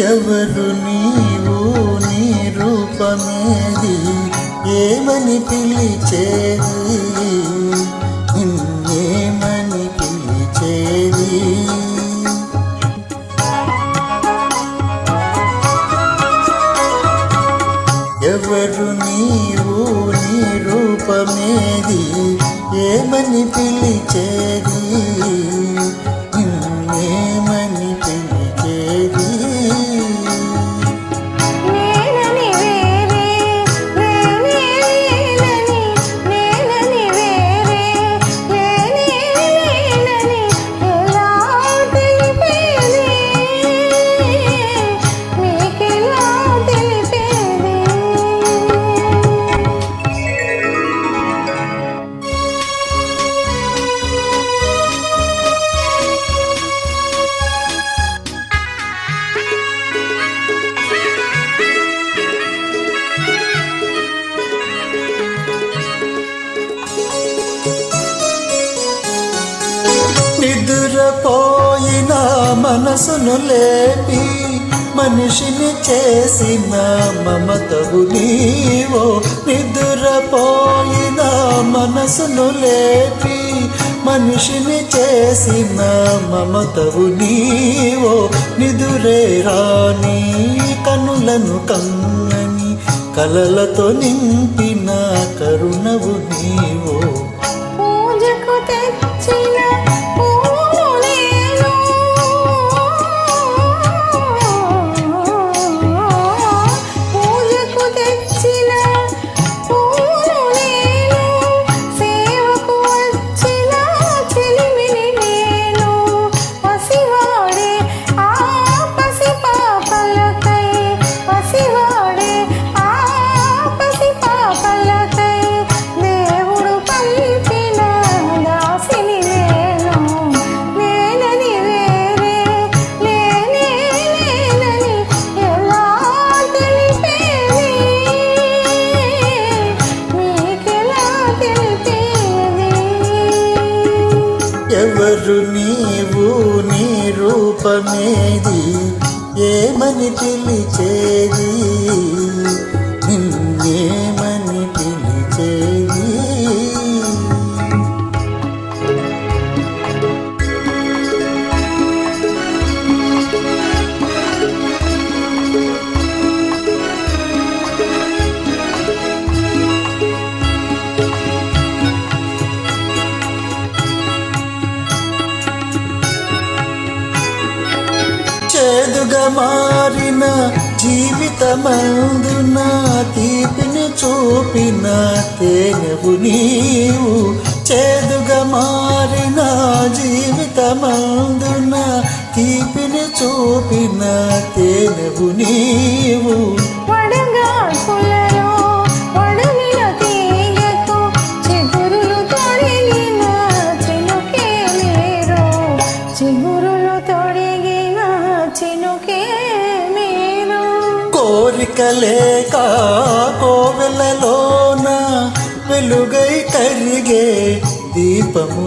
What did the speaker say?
ఎవరు నీవు నీ రూపమేది ఏమని పిలిచేది నిన్నేమని పిలిచేది ఎవరు నీవు నీ రూపమేది ఏమని పిలిచేది నిన్నేమని పిలిచేది నిద్రపోయిన మనసును లేపి మనిషిని చేసిన మమతవు నీవో నిద్రపోయిన మనసును లేపి మనిషిని చేసిన మమతవు నీవో నిదురే రాని కనులను కన్నని కలలతో నింపిన కరుణవు నీవో పూజకు తెచ్చిన ఎవరు నీవు నీ రూపమేది ఏమని పిలిచేది నిన్నేమని పిలిచేది చేదుగా మారిన జీవితమందున తీపిని చూపిన తేనెవు నీవు చేదుగా మారిన జీవితమందున తీపిని చూపిన తేనెవు నీవు కోరికలేక కోవెలలోన వెలుగై కరిగే దీపము